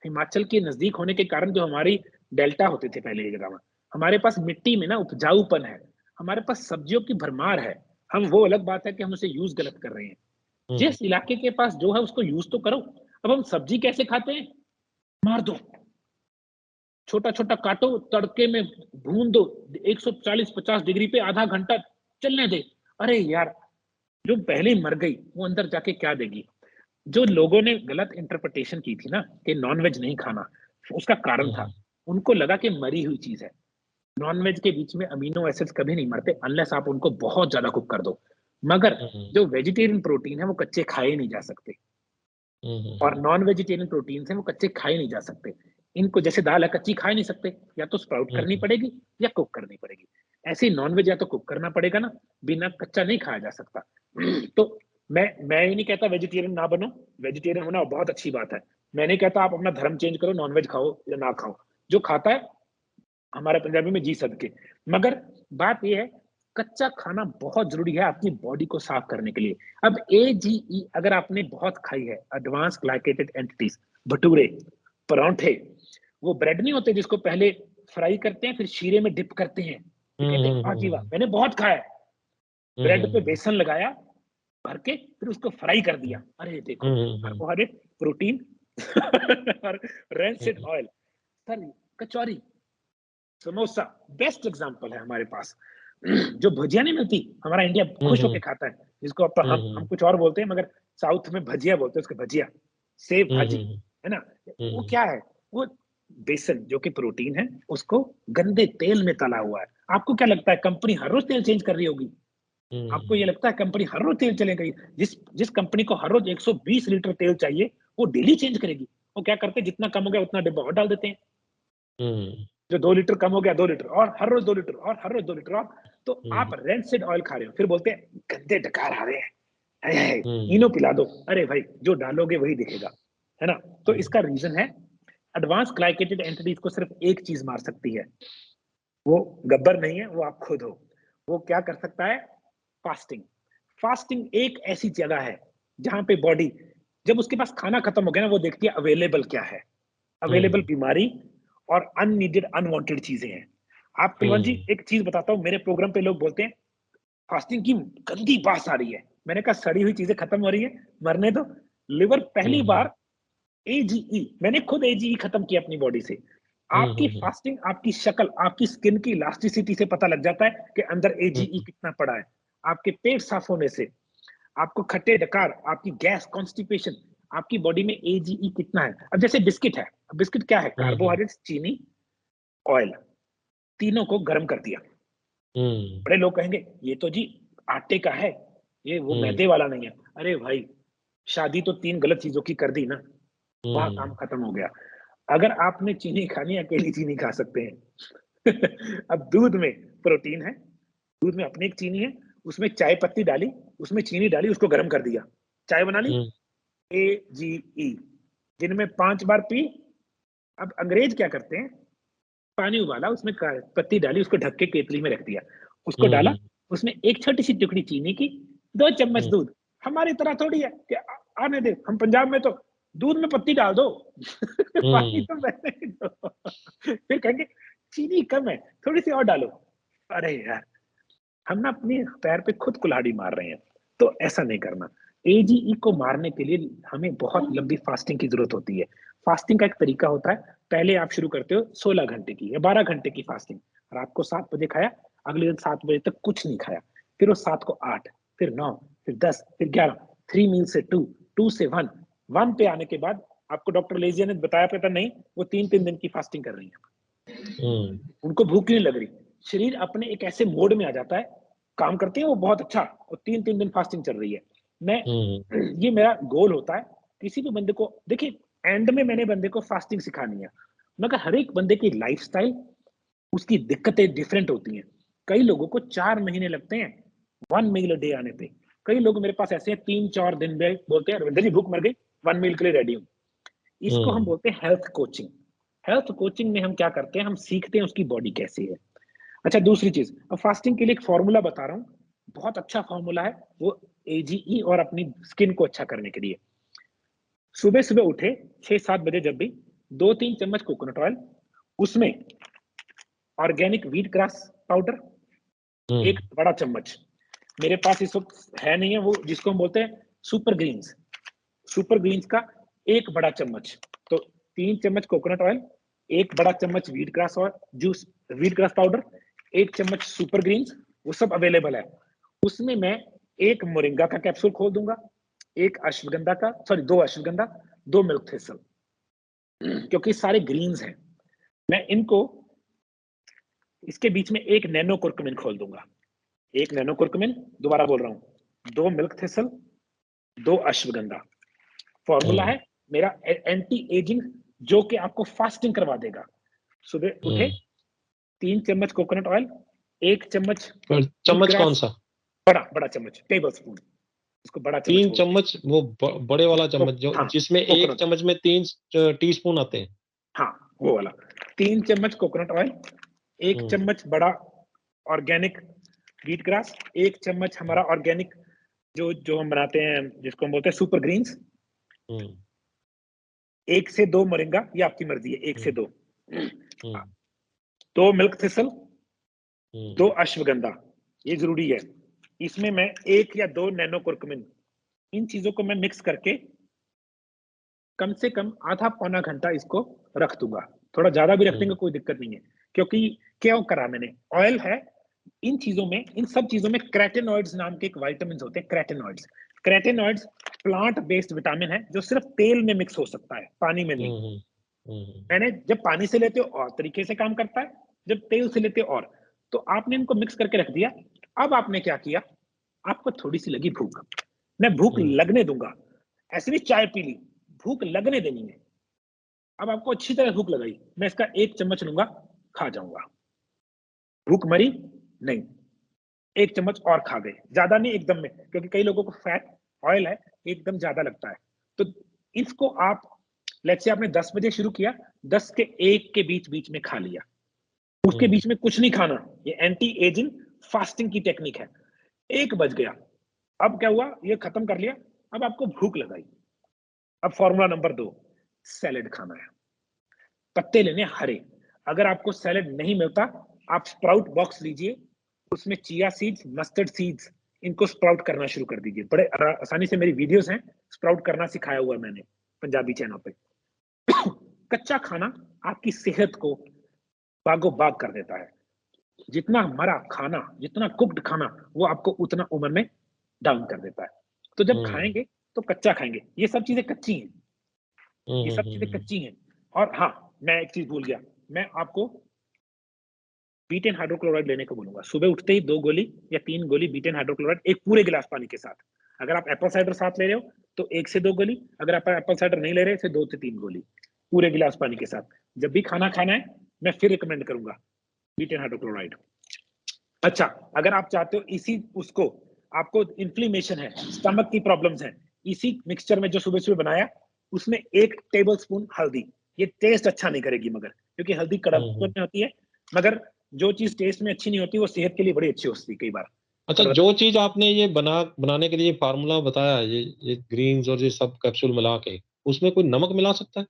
हिमाचल के नजदीक होने के कारण, जो हमारी डेल्टा होते थे पहले की जगह में, हमारे पास मिट्टी में ना उपजाऊपन है, हमारे पास सब्जियों की भरमार है। हम, वो अलग बात है कि हम उसे यूज गलत कर रहे हैं। हुँ, जिस इलाके के पास जो है उसको यूज तो करो। अब हम सब्जी कैसे खाते हैं, मार दो, छोटा छोटा काटो, तड़के में भून दो, 140-50 डिग्री पे आधा घंटा चलने दे। अरे यार, जो पहले ही मर गई वो अंदर जाके क्या देगी। जो लोगों ने गलत इंटरप्रिटेशन की थी ना कि नॉनवेज नहीं खाना, उसका कारण था, हुँ, उनको लगा कि मरी हुई चीज है। नॉनवेज के बीच में अमीनो एसिड्स कभी नहीं मरते, अनलेस आप उनको बहुत ज्यादा कुक कर दो। मगर हुँ, जो वेजिटेरियन प्रोटीन है वो कच्चे खाए नहीं जा सकते, हुँ, हुँ, और हुँ, नॉन वेजिटेरियन प्रोटीन है वो कच्चे खाए नहीं जा सकते। इनको, जैसे दाल है, कच्ची खा नहीं सकते, या तो स्प्राउट हुँ, करनी हुँ, पड़ेगी या कुक करनी पड़ेगी। ऐसे ही नॉन वेज या तो कुक करना पड़ेगा ना, बिना कच्चा नहीं खाया जा सकता। तो मैं ये नहीं कहता वेजिटेरियन ना बनो, वेजिटेरियन होना बहुत अच्छी बात है। मैं नहीं कहता आप अपना धर्म चेंज करो, नॉनवेज खाओ या ना खाओ, जो खाता है, हमारे पंजाबी में जी सदके। मगर बात यह है, कच्चा खाना बहुत जरूरी है आपकी बॉडी को साफ करने के लिए। अब एजीई अगर आपने बहुत खाई है, एडवांस ग्लाइकेटेड एंटिटीज, भटूरे, परांठे, वो ब्रेड नहीं होते जिसको पहले फ्राई करते हैं फिर शीरे में डिप करते हैं, फिर हुँ, कहते हैं हुँ, वाह जी वाह, हुँ, मैंने बहुत खाया है। हुँ, ब्रेड पे हुँ, बेसन लगाया भर के, फिर उसको फ्राई कर दिया, अरे देखो, हुँ, हुँ, हुँ, कार्बोहाइड्रेट, प्रोटीन और रेंसिड हुँ, ऑयल। सर, कचौरी, समोसा, बेस्ट एग्जांपल है हमारे पास। जो भजिया नहीं मिलती, हमारा इंडिया हुँ, खुश होके हुँ, खाता है, जिसको अब हम हुँ, कुछ और बोलते हैं, मगर साउथ में भजिया बोलते हैं उसके, भजिया, सेव हुँ, भाजी, हुँ, है ना। वो हुँ, क्या है, वो बेसन जो कि प्रोटीन है, उसको गंदे तेल में तला हुआ है, आपको क्या लगता है कंपनी हर रोज तेल चेंज कर रही होगी? आपको ये लगता है कंपनी हर रोज तेल चलेगी? जिस कंपनी को हर रोज 120 लीटर तेल चाहिए, वो डेली चेंज करेगी। वो क्या करते हैं, जितना कम हो गया उतना डिब्बा और डाल देते हैं। जो 2 लीटर कम हो गया 2 लीटर और हर रोज 2 लीटर और हर रोज 2 लीटर और। तो आप रेंसिड ऑयल खा रहे हो, फिर बोलते हैं गंदे डकार आ रहे हैं, हाय हाय इनो पिला दो। अरे भाई जो डालोगे वही दिखेगा, है ना? तो इसका रीजन है एडवांस ग्लाइकेटेड एंटिटीज को सिर्फ एक चीज मार सकती है, वो गब्बर नहीं है, वो आप खुद हो। वो क्या कर सकता है? फास्टिंग। फास्टिंग एक ऐसी जगह है जहां पे बॉडी, जब उसके पास खाना खत्म हो गया ना, वो देखती है अवेलेबल क्या है। अवेलेबल बीमारी और अननीडेड अनवांटेड चीजें हैं। आप कुलवंत जी एक चीज बताता हूँ, मेरे प्रोग्राम पे लोग बोलते हैं फास्टिंग की गंदी बास आ रही है। मैंने कहा सड़ी हुई चीजें खत्म हो रही है, मरने दो। लिवर पहली बार एजीई, मैंने खुद एजीई खत्म किया अपनी बॉडी से। आपकी फास्टिंग, आपकी शक्ल, आपकी स्किन की इलास्टिसिटी से पता लग जाता है कि अंदर एजीई कितना पड़ा है। आपके पेट साफ होने से, आपको खट्टे डकार, आपकी गैस, कॉन्स्टिपेशन, आपकी बॉडी में एजीई कितना है। अब जैसे बिस्किट है, बिस्किट क्या है? कार्बोहाइड्रेट्स, चीनी, ऑयल, तीनों को गर्म कर दिया। बड़े लोग कहेंगे ये तो जी आटे का है, ये वो मैदे वाला नहीं है। अरे भाई शादी तो 3 गलत चीजों की कर दी ना, वहां काम खत्म हो गया। अगर आपने चीनी खानी है, अकेली चीनी खा सकते हैं। अब दूध में प्रोटीन है, दूध में अपनी एक चीनी है, उसमें चाय पत्ती डाली, उसमें चीनी डाली, उसको गर्म कर दिया, चाय बना ली, एजीई। दिन में 5 बार पी। अब अंग्रेज क्या करते हैं, पानी उबाला, उसमें पत्ती डाली, उसको ढक के केतली में रख दिया, उसको डाला, उसमें एक छोटी सी टुकड़ी चीनी की, 2 चम्मच दूध। हमारी तरह थोड़ी है कि आने दे, हम पंजाब में तो दूध में पत्ती डाल दो। पानी तो बहने ही दो। फिर कहेंगे चीनी कम है, थोड़ी सी और डालो। अरे यार, हम ना अपने पैर पे खुद कुल्हाड़ी मार रहे हैं। तो ऐसा नहीं करना। एजीई को मारने के लिए हमें बहुत लंबी फास्टिंग की जरूरत होती है। फास्टिंग का एक तरीका होता है, पहले आप शुरू करते हो 16 घंटे की या 12 घंटे की फास्टिंग। रात को 7 बजे खाया, अगले दिन 7 बजे तक कुछ नहीं खाया, फिर वो 7 को 8, फिर 9, फिर 10, फिर 11, 3 मील से 2, 2 से 1, 1 पे आने के बाद आपको डॉक्टर लेजिया ने बताया पता नहीं, वो 3-3 दिन की फास्टिंग कर रही है। उनको भूख नहीं लग रही, शरीर अपने एक ऐसे मोड में आ जाता है, काम करते हैं वो बहुत अच्छा, और 3-3 दिन फास्टिंग चल रही है। मैं ये मेरा गोल होता है किसी भी बंदे को, देखिए एंड में मैंने बंदे को फास्टिंग सिखानी है, मगर हर एक बंदे की लाइफस्टाइल, उसकी दिक्कतें डिफरेंट होती हैं। कई लोगों को 4 महीने लगते हैं 1 मील अ डे आने पे। कई लोग मेरे पास ऐसे हैं 3-4 दिन में बोलते हैं रविंदर जी भूख मर गई, 1 मील के लिए रेडी हूँ। इसको हम बोलते हैं हेल्थ कोचिंग। हेल्थ कोचिंग में हम क्या करते हैं, हम सीखते हैं उसकी बॉडी कैसी है। अच्छा दूसरी चीज, अब फास्टिंग के लिए एक फॉर्मूला बता रहा हूँ, बहुत अच्छा फॉर्मूला है वो, एजीई और अपनी स्किन को अच्छा करने के लिए। सुबह सुबह उठे 6-7 बजे, जब भी 2-3 चम्मच कोकोनट ऑयल, उसमें ऑर्गेनिक व्हीट ग्रास पाउडर 1 बड़ा चम्मच, मेरे पास इस वक्त है नहीं है वो, जिसको हम बोलते हैं सुपर ग्रीन्स, सुपर ग्रीन्स का 1 बड़ा चम्मच। तो 3 चम्मच कोकोनट ऑयल, 1 बड़ा चम्मच व्हीट ग्रास और जूस, व्हीट ग्रास पाउडर, 1 चम्मच सुपर ग्रीन्स, वो सब अवेलेबल है। उसमें मैं 1 मोरिंगा का कैप्सूल खोल दूंगा, 1 अश्वगंधा का, सॉरी 2 अश्वगंधा, 2 मिल्क थिसल, क्योंकि सारे ग्रीन्स हैं। मैं इनको, इसके बीच में 1 नैनो कुर्कुमिन खोल दूंगा, 1 नैनो कुर्कुमिन, दोबारा बोल रहा हूं, 2 मिल्क थिसल, 2 अश्वगंधा। फॉर्मूला है मेरा एंटी एजिंग, जो कि आपको फास्टिंग करवा देगा। सुबह उठे 3 चम्मच कोकोनट ऑयल, 1 चम्मच चम्मच कौन सा? बड़ा बड़ा चम्मच, टेबल स्पून, इसको बड़ा चम्मच 3 चम्मच, वो बड़े वाला चम्मच जो हाँ, जिसमें 1 चम्मच में 3 टीस्पून आते हैं। हाँ वो वाला। 3 चम्मच कोकोनट ऑयल, 1 चम्मच बड़ा ऑर्गेनिक व्हीट ग्रास, 1 चम्मच हमारा ऑर्गेनिक जो हम बनाते हैं जिसको हम बोलते हैं सुपर ग्रीन्स, 1 से 2 मोरिंगा, ये आपकी मर्जी है, 1 से 2, 2 मिल्क थिसल, 2 अश्वगंधा, ये जरूरी है। इसमें मैं 1 या 2 नैनो कुर्कुमिन, इन चीजों को मैं मिक्स करके कम से कम आधा पौना घंटा इसको रख दूंगा। थोड़ा ज्यादा भी रख देंगे कोई दिक्कत नहीं है, क्योंकि क्या करा मैंने, ऑयल है, इन चीजों में, इन सब चीजों में क्रेटेनॉइड्स नाम के एक विटामिन होते हैं, क्रेटेनॉइड्स। क्रेटेनॉइड्स प्लांट बेस्ड विटामिन है जो सिर्फ तेल में मिक्स हो सकता है, पानी में नहीं। मैंने जब पानी से लेते हो और तरीके से काम करता है, जब तेल से लेते हो और। तो आपने इनको मिक्स करके रख दिया। अब आपने क्या किया, आपको थोड़ी सी लगी भूख, मैं भूख लगने दूंगा, ऐसे नहीं चाय पी ली, भूख लगने देनी है। अब आपको अच्छी तरह भूख लगाई, मैं इसका 1 चम्मच लूंगा, खा जाऊंगा। भूख मरी नहीं, 1 चम्मच और खा गए, ज्यादा नहीं एकदम में, क्योंकि कई लोगों को फैट ऑयल है एकदम ज्यादा लगता है। तो इसको आप लेट्स से आपने 10 बजे शुरू किया, 10 के 1 के बीच बीच में खा लिया, उसके बीच में कुछ नहीं खाना। ये एंटी एजिंग फास्टिंग की टेक्निक है। 1 बज गया, अब क्या हुआ, ये खत्म कर लिया, अब आपको भूख लगाई। अब फॉर्मूला नंबर 2, सैलेड खाना है, पत्ते लेने हरे। अगर आपको सैलेड नहीं मिलता, आप स्प्राउट बॉक्स लीजिए, उसमें चिया सीड्स, मस्टर्ड सीड्स, इनको स्प्राउट करना शुरू कर दीजिए। बड़े आसानी से मेरी वीडियोस हैं, स्प्राउट करना सिखाया हुआ मैंने पंजाबी चैनल पे। कच्चा खाना आपकी सेहत को बागो बाग कर देता है। जितना मरा खाना, जितना कुक्ड खाना, वो आपको उतना उम्र में डाउन कर देता है। तो जब खाएंगे तो कच्चा खाएंगे। ये सब चीजें कच्ची हैं, ये सब चीजें कच्ची हैं। और हाँ, मैं एक चीज भूल गया, मैं आपको बीटेन हाइड्रोक्लोराइड लेने को बोलूंगा। सुबह उठते ही 2 गोली या 3 गोली बीटेन हाइड्रोक्लोराइड एक पूरे गिलास पानी के साथ। अगर आप एप्पल साइडर साथ ले रहे हो तो 1 से 2 गोली, अगर आप एप्पल साइडर नहीं ले रहे तो 2 से 3 गोली पूरे गिलास पानी के साथ। जब भी खाना खाना है, मैं फिर रिकमेंड करूंगा बीटेन हाइड्रोक्लोराइड। अच्छा, अगर आप चाहते हो इसी उसको, आपको इन्फ्लेमेशन है, स्टमक की प्रॉब्लम्स है, इसी मिक्सचर में जो सुबह सुबह बनाया, उसमें 1 टेबल स्पून हल्दी। ये टेस्ट अच्छा नहीं करेगी मगर, क्योंकि हल्दी कड़क में होती है, मगर जो चीज टेस्ट में अच्छी नहीं होती वो सेहत के लिए बड़ी अच्छी होती है कई बार। अच्छा, जो चीज आपने ये बनाने के लिए फार्मूला बताया, ये ग्रीन्स और ये सब कैप्सूल मिला के, उसमें कोई नमक मिला सकता है?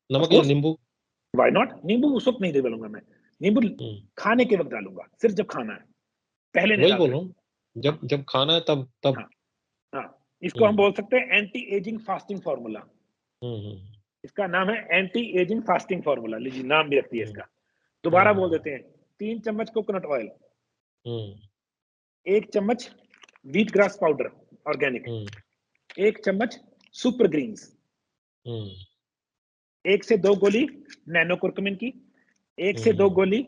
नमक या नींबू? Why not? नींबू उस वक्त नहीं डालूंगा मैं, नींबू खाने के वक्त डालूंगा, सिर्फ जब खाना है, पहले नहीं वही डाल बोल रहा हूँ, सकते। जब हाँ, जब खाना है तब तब। हाँ, हाँ, इसको हम बोल सकते हैं एंटी एजिंग फास्टिंग फॉर्मूला। इसका नाम है एंटी एजिंग फास्टिंग फॉर्मूला, लीजिए नाम भी रख दिया इसका। दोबारा बोल देते हैं, 3 चम्मच कोकोनट ऑयल, 1 चम्मच व्हीट ग्रास पाउडर ऑर्गेनिक, 1 चम्मच सुपर ग्रीन्स, 1 से 2 गोली नैनो कुर्कुमिन की, 1 से 2 गोली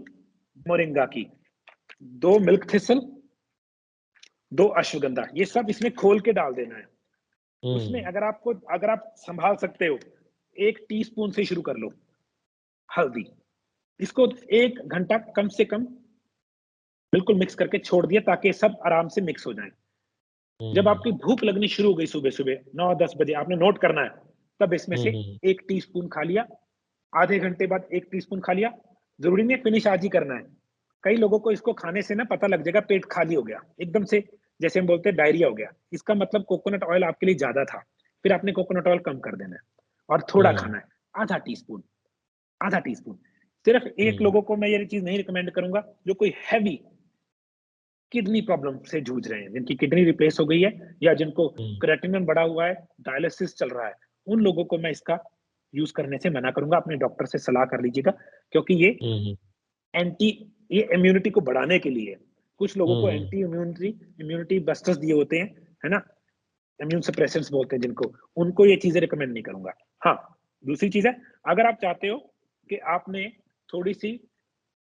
मोरिंगा की, 2 मिल्क थिसल, 2 अश्वगंधा। ये सब इसमें खोल के डाल देना है। उसमें अगर आप संभाल सकते हो, 1 टीस्पून से शुरू कर लो हल्दी। इसको 1 घंटा कम से कम बिल्कुल मिक्स करके छोड़ दिया, ताकि सब आराम से मिक्स हो जाए। जब आपकी भूख लगनी शुरू हो गई सुबह सुबह 9-10 बजे, आपने नोट करना है, तब इसमें से 1 टीस्पून खा लिया, आधे घंटे बाद 1 टीस्पून खा लिया। जरूरी नहीं फिनिश आज ही करना है। कई लोगों को इसको खाने से ना पता लग जाएगा पेट खाली हो गया एकदम से, जैसे हम बोलते हैं डायरिया हो गया। इसका मतलब कोकोनट ऑयल आपके लिए ज्यादा था, फिर आपने कोकोनट ऑयल कम कर देना है और थोड़ा खाना है, आधा टीस्पून, आधा टीस्पून। सिर्फ एक लोगों को मैं ये चीज नहीं रिकमेंड करूंगा, जो कोई हैवी किडनी प्रॉब्लम से जूझ रहे हैं, जिनकी किडनी रिप्लेस हो गई है, या जिनको क्रेटिनिन बढ़ा हुआ है, डायलिसिस चल रहा है, उन लोगों को मैं इसका यूज करने से मना करूंगा। अपने डॉक्टर से सलाह कर लीजिएगा, क्योंकि ये ये इम्यूनिटी को बढ़ाने के लिए। कुछ लोगों को एंटी इम्यूनिटी बस्टर्स दिए होते हैं, है ना, इम्यून सप्रेसेंट्स बोलते हैं जिनको, उनको ये चीजें रिकमेंड नहीं करूंगा। हाँ, दूसरी चीज है, अगर आप चाहते हो कि आपने थोड़ी सी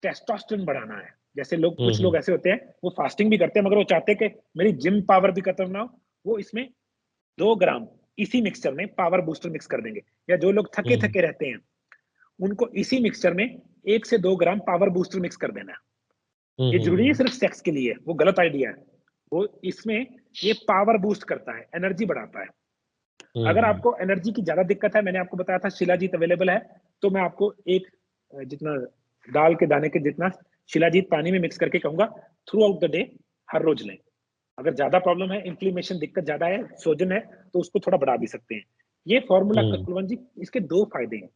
टेस्टोस्टेरोन बढ़ाना है, जैसे कुछ लोग ऐसे होते हैं, वो फास्टिंग भी करते हैं मगर वो चाहते हैं कि मेरी जिम पावर भी खत्म ना हो, वो इसमें 2 ग्राम इसी मिक्सचर में पावर बूस्टर मिक्स कर देंगे। या जो लोग थके थके रहते हैं, उनको इसी मिक्सचर में 1 से 2 ग्राम पावर बूस्टर मिक्स कर देना है। ये जरूरी है सिर्फ सेक्स के लिए, वो गलत आइडिया है। वो इसमें ये पावर बूस्ट करता है, एनर्जी बढ़ाता है। अगर आपको एनर्जी की ज्यादा दिक्कत है, मैंने आपको बताया था शिलाजीत अवेलेबल है, तो मैं आपको एक जितना दाल के दाने के जितना शिलाजीत पानी में मिक्स करके कहूंगा थ्रू आउट द डे, हर रोज लें। अगर ज्यादा प्रॉब्लम है, इन्फ्लेमेशन दिक्कत ज्यादा है, सोजन है, तो उसको थोड़ा बढ़ा भी सकते हैं। ये फॉर्मूला कुलवंत जी, इसके 2 फायदे हैं।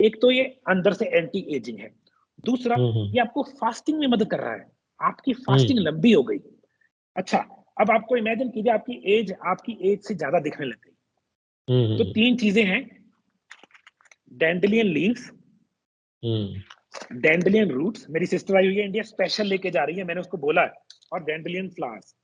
एक तो ये अंदर से एंटी एजिंग है, दूसरा ये आपको फास्टिंग में मदद कर रहा है, आपकी फास्टिंग लंबी हो गई। अच्छा, अब आपको इमेजिन कीजिए आपकी एज से ज्यादा दिखने लग गई। तो 3 चीजें हैं, डैंडेलियन लीव्स, डैंडेलियन रूट्स, मेरी सिस्टर आई हुई है इंडिया, स्पेशल लेके जा रही है, मैंने उसको बोला है, और डैंडेलियन फ्लावर्स।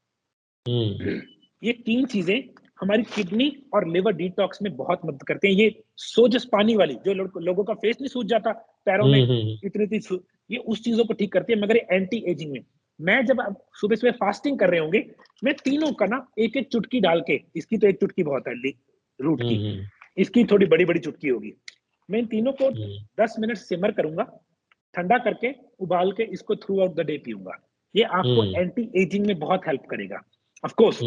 ये 3 चीजें हमारी किडनी और लिवर डिटॉक्स में बहुत मदद करते हैं। ये सोजस पानी वाली, जो लोगों का फेस नहीं सूज जाता पैरों में, इतनी ये उस चीजों को ठीक करती है, मगर एंटी एजिंग में मैं जब आप सुबह सुबह फास्टिंग कर रहे होंगे, मैं तीनों का ना एक एक चुटकी डाल के, इसकी तो एक चुटकी बहुत है रूट की, इसकी थोड़ी बड़ी बड़ी चुटकी होगी, मैं इन तीनों को 10 मिनट सिमर करूंगा, ठंडा करके उबाल के इसको थ्रू आउट द डे पीऊंगा। ये आपको एंटी एजिंग में बहुत हेल्प करेगा। ऑफ कोर्स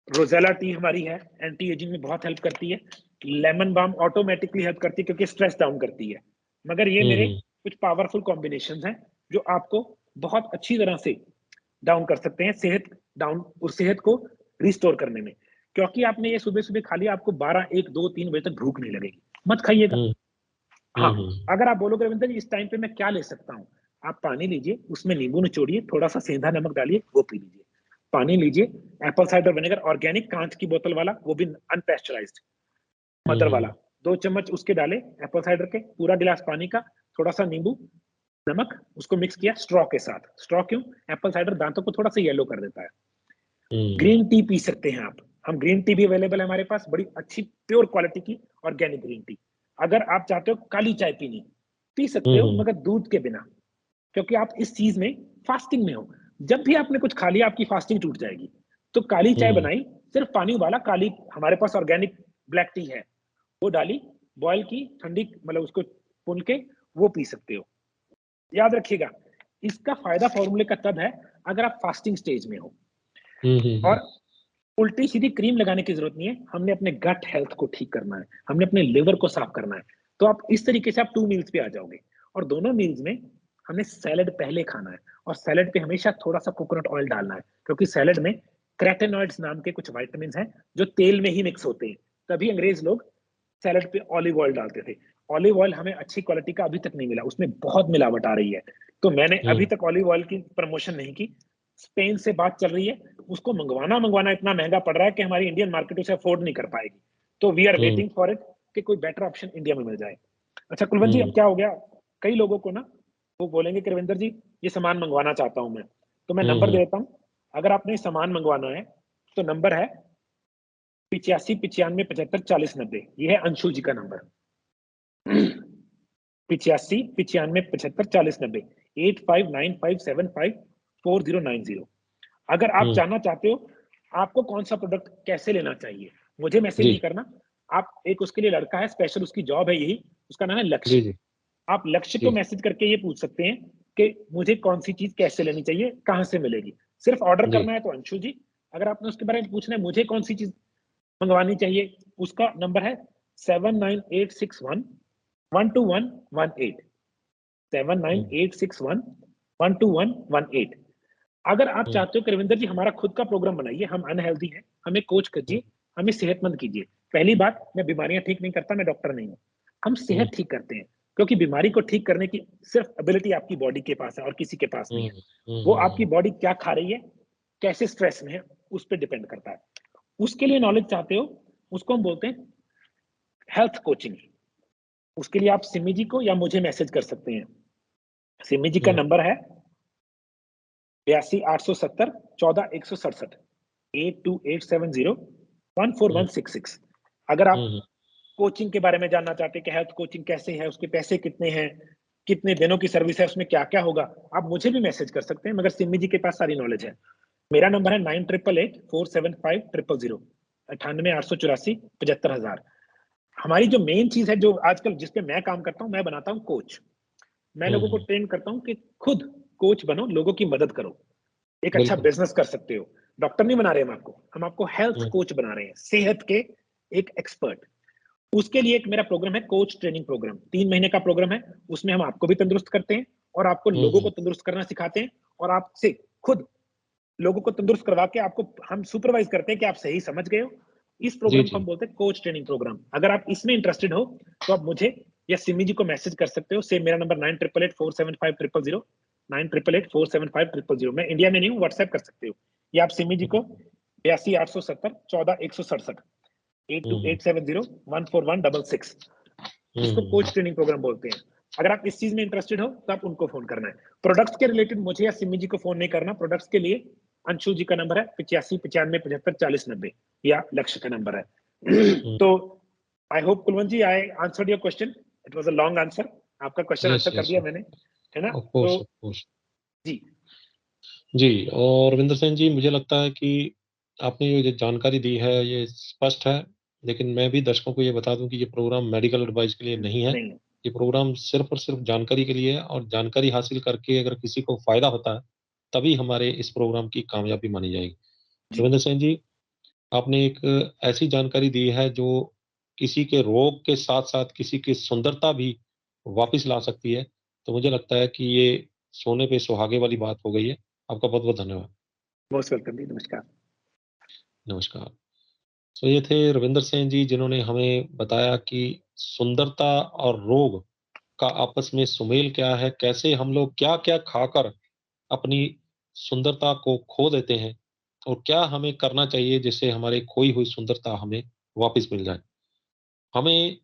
रोजेला टी हमारी है, एंटी एजिंग में बहुत हेल्प करती है। लेमन बाम ऑटोमेटिकली हेल्प करती है क्योंकि स्ट्रेस डाउन करती है। मगर ये मेरे कुछ पावरफुल कॉम्बिनेशंस हैं जो आपको बहुत अच्छी तरह से डाउन कर सकते हैं, सेहत डाउन और सेहत को रिस्टोर करने में। क्योंकि आपने ये सुबह सुबह खा लिया, आपको 12, 1, 2, 3 बजे तक भूख नहीं लगेगी, मत खाइएगा। हाँ, अगर आप बोलोगे रविंदर जी इस टाइम पे मैं क्या ले सकता हूँ, आप पानी लीजिए, उसमें नींबू निचोड़िए, थोड़ा सा सेंधा नमक डालिए, वो पी लीजिए। पानी लीजिए, एप्पल साइडर विनेगर ऑर्गेनिक, कांच की बोतल वाला, वो भी अनपेस्चराइज्ड, मदर वाला, 2 चम्मच उसके डाले एप्पल साइडर के, पूरा गिलास पानी का, थोड़ा सा नींबू, नमक, उसको मिक्स किया स्ट्रॉ के साथ। स्ट्रॉ क्यों? एप्पल साइडर दांतों को थोड़ा सा येलो कर देता है। ग्रीन टी पी सकते हैं आप, हम ग्रीन टी भी अवेलेबल है हमारे पास, बड़ी अच्छी प्योर क्वालिटी की ऑर्गेनिक ग्रीन टी। अगर आप चाहते हो काली चाय पीनी, पी सकते हो, मगर दूध के बिना, क्योंकि आप इस चीज में फास्टिंग में हो। जब भी आपने कुछ खा लिया आपकी फास्टिंग टूट जाएगी। तो काली चाय बनाई, सिर्फ पानी उबाला, काली हमारे पास ऑर्गेनिक ब्लैक टी है, वो डाली, बॉयल की, ठंडी मतलब उसको पुन के वो पी सकते हो। याद रखिएगा, इसका फायदा फॉर्मूले का तब है अगर आप फास्टिंग स्टेज में हो। और उल्टी सीधी क्रीम लगाने की जरूरत नहीं है, हमने अपने गट हेल्थ को ठीक करना है, हमने अपने लिवर को साफ करना है। तो आप इस तरीके से आप 2 मील्स पे आ जाओगे। और दोनों मील्स में हमें सैलड पहले खाना है, और सैलड पे हमेशा थोड़ा सा कोकोनट ऑयल डालना है, क्योंकि सैलड में क्रेटेनॉइड्स नाम के कुछ वाइटामिन हैं जो तेल में ही मिक्स होते हैं। तभी अंग्रेज लोग सैलड पे ऑलिव ऑयल डालते थे। ऑलिव ऑयल हमें अच्छी क्वालिटी का अभी तक नहीं मिला, उसमें बहुत मिलावट आ रही है। तो मैंने अभी तक ऑलिव ऑयल की प्रमोशन नहीं की। स्पेन से बात चल रही है, उसको मंगवाना इतना महंगा पड़ रहा है कि हमारी इंडियन मार्केट उसे अफोर्ड नहीं कर पाएगी। तो we are waiting for it कि कोई बेटर ऑप्शन इंडिया में मिल जाए। अच्छा कुलवंत जी, अब क्या हो गया, कई लोगों को ना वो बोलेंगे कि रविंदर जी ये सामान मंगवाना चाहता हूं मैं, तो मैं नंबर दे देता हूं। अगर आपने सामान मंगवाना है तो नंबर है 85 95 75 40 90। ये है अंशुल जी का नंबर। 85 95 75 40 90, 8595754090। अगर आप जानना चाहते हो आपको कौन सा प्रोडक्ट कैसे लेना चाहिए, मुझे मैसेज नहीं करना। आप एक उसके लिए लड़का है स्पेशल, उसकी जॉब है यही, उसका नाम है लक्ष्य। आप लक्ष्य को मैसेज करके ये पूछ सकते हैं कि मुझे कौन सी चीज कैसे लेनी चाहिए, कहां से मिलेगी। सिर्फ ऑर्डर करना है तो अंशु जी, अगर आपने उसके बारे में पूछना है मुझे कौन सी चीज मंगवानी चाहिए, उसका नंबर है 7986112118। 7986112118। अगर आप चाहते हो कि रविंदर जी हमारा खुद का प्रोग्राम बनाइए, हम अनहेल्दी हैं, हमें कोच कीजिए, हमें सेहतमंद कीजिए। पहली बात, मैं बीमारियां ठीक नहीं करता, मैं डॉक्टर नहीं हूं। हम सेहत ठीक करते हैं, क्योंकि बीमारी को ठीक करने की सिर्फ एबिलिटी आपकी बॉडी के पास है और किसी के पास नहीं है। वो आपकी बॉडी क्या खा रही है, कैसे स्ट्रेस में है, उस पर डिपेंड करता है। उसके लिए नॉलेज चाहते हो, उसको हम बोलते हैं हेल्थ कोचिंग। उसके लिए आप सिमी जी को या मुझे मैसेज कर सकते हैं। सिमी जी का नंबर है 82 870 14 167, 8287014166। अगर आप कोचिंग के बारे में जानना चाहते हैं कि हेल्थ कोचिंग कैसे है, उसके पैसे कितने हैं, कितने दिनों की सर्विस है, उसमें क्या क्या होगा, आप मुझे भी मैसेज कर सकते हैं। मगर सिमी जी के पास सारी नॉलेज है। मेरा नंबर है 9888475000, 98 884 हमारी जो मेन चीज है, जो आजकल जिसपे मैं काम करता हूं, मैं बनाता हूं कोच। मैं लोगों को ट्रेन करता हूं कि खुद कोच बनो, लोगों की मदद करो, एक अच्छा बिजनेस कर सकते हो। डॉक्टर नहीं बना रहे हम आपको हेल्थ कोच बना रहे हैं, सेहत के एक एक्सपर्ट। उसके लिए एक मेरा प्रोग्राम है, कोच ट्रेनिंग प्रोग्राम, 3 महीने का प्रोग्राम है। उसमें हम आपको भी तंदुरुस्त करते हैं और आपको लोगों को तंदुरुस्त करना सिखाते हैं, और आपसे खुद लोगों को तंदुरुस्त करवा के आपको हम सुपरवाइज करते हैं कि आप सही समझ गए हो। इस प्रोग्राम को हम बोलते हैं कोच ट्रेनिंग प्रोग्राम। अगर आप इसमें इंटरेस्टेड हो तो आप मुझे या सिमी जी को मैसेज कर सकते हो। सेम मेरा नंबर 9888475000, 9888475000। मैं इंडिया में नहीं हूँ, व्हाट्सएप कर सकते हो, या आप सिमी जी को 82 870 14 167, 8287014166, इसको कोच ट्रेनिंग प्रोग्राम बोलते हैं। अगर आप इस चीज में इंटरेस्टेड हो तो आप उनको फोन करना है। प्रोडक्ट्स के रिलेटेड मुझे या सिमी जी को फोन नहीं करना। प्रोडक्ट्स के लिए अंशु जी का नंबर है 85 95 75 40 90, या लक्ष्य का नंबर है। तो I hope Kulwant ji I answered your question. It was a long answer, आपका क्वेश्चन आंसर कर दिया मैंने, है ना? तो जी जी, और रविंद्र सेन जी, मुझे लगता है कि आपने ये जो जानकारी दी है ये स्पष्ट है, लेकिन मैं भी दर्शकों को ये बता दूँ कि ये प्रोग्राम मेडिकल एडवाइस के लिए नहीं है। नहीं है। ये प्रोग्राम सिर्फ़ और सिर्फ़ जानकारी के लिए है, और जानकारी हासिल करके अगर किसी को फ़ायदा होता है, तभी हमारे इस प्रोग्राम की कामयाबी मानी जाएगी। जी, रविंद्र सेन जी, आपने एक ऐसी जानकारी दी है जो किसी के रोग के साथ-साथ किसी की सुंदरता भी वापस ला सकती है। तो मुझे लगता है कि ये सोने पे सुहागे वाली बात हो गई है। आपका बहुत-बहुत धन्यवाद। मोस्ट वेलकम जी, नमस्कार। नमस्कार। तो ये थे रविंदर सेन जी, जिन्होंने हमें बताया कि सुंदरता और रोग का आपस में सुमेल क्या है, कैसे हम लोग क्या-क्या खाकर अपनी सुंदरता को खो देते हैं, और क्या हमें करना चाहिए जिससे हमारी खोई हुई सुंदरता हमें वापस मिल जाए। हमें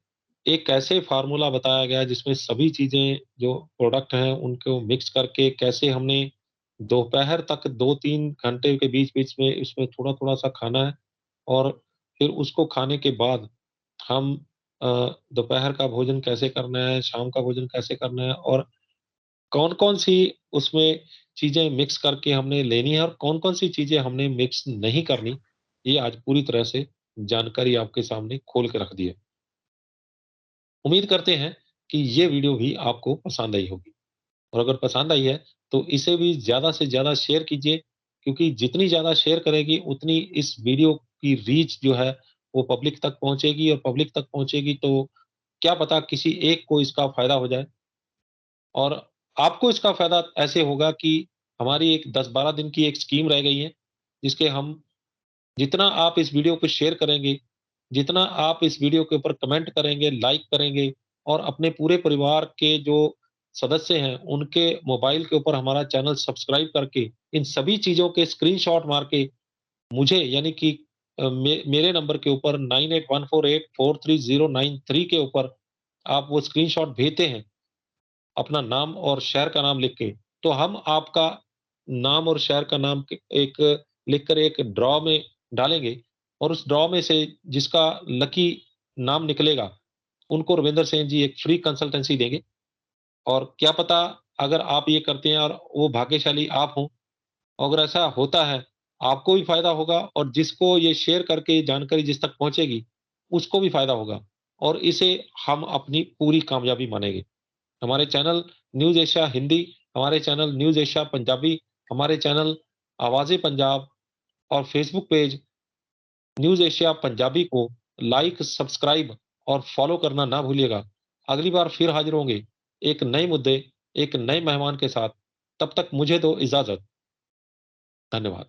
एक ऐसे फ़ॉर्मूला बताया गया जिसमें सभी चीज़ें जो प्रोडक्ट हैं उनको मिक्स करके कैसे हमने दोपहर तक 2-3 घंटे के बीच-बीच में इसमें थोड़ा-थोड़ा सा खाना है, और फिर उसको खाने के बाद हम अ, दोपहर का भोजन कैसे करना है, शाम का भोजन कैसे करना है, और कौन-कौन सी उसमें चीज़ें मिक्स करके हमने लेनी है और कौन-कौन सी चीज़ें हमने मिक्स नहीं करनी, ये आज पूरी तरह से जानकारी आपके सामने खोल के रख दी है। उम्मीद करते हैं कि ये वीडियो भी आपको पसंद आई होगी, और अगर पसंद आई है, तो इसे भी ज़्यादा से ज़्यादा शेयर कीजिए, क्योंकि जितनी ज़्यादा शेयर करेंगी, उतनी इस वीडियो की रीच जो है, वो पब्लिक तक पहुँचेगी, और पब्लिक तक पहुँचेगी तो क्या पता किसी एक को इसका फ़ायदा हो जाए। और आपको इसका फ़ायदा ऐसे होगा कि हमारी एक 10-12 दिन की एक स्कीम रह गई है, जिसके हम जितना आप इस वीडियो को शेयर करेंगे, जितना आप इस वीडियो के ऊपर कमेंट करेंगे, लाइक करेंगे, और अपने पूरे परिवार के जो सदस्य हैं, उनके मोबाइल के ऊपर हमारा चैनल सब्सक्राइब करके, इन सभी चीज़ों के स्क्रीनशॉट मार के मुझे, यानी कि मेरे नंबर के ऊपर 9814843093 के ऊपर आप वो स्क्रीनशॉट भेजते हैं, अपना नाम और शहर का नाम लिख के, तो हम आपका नाम और शहर का नाम एक लिखकर एक ड्रॉ में डालेंगे, और उस ड्रॉ में से जिसका लकी नाम निकलेगा, उनको रविंदर सेन जी एक फ्री कंसल्टेंसी देंगे। और क्या पता, अगर आप ये करते हैं और वो भाग्यशाली आप हों, अगर ऐसा होता है, आपको भी फ़ायदा होगा, और जिसको ये शेयर करके जानकारी जिस तक पहुँचेगी, उसको भी फ़ायदा होगा, और इसे हम अपनी पूरी कामयाबी मानेंगे। हमारे चैनल न्यूज़ एशिया हिंदी, हमारे चैनल न्यूज़ एशिया पंजाबी, हमारे चैनल आवाज़े पंजाब, और Facebook page news Asia Punjabi को लाइक, सब्सक्राइब और फ़ॉलो करना ना भूलिएगा। अगली बार फिर हाज़िर होंगे, एक नए मुद्दे, एक नए मेहमान के साथ। तब तक मुझे दो इजाज़त। धन्यवाद।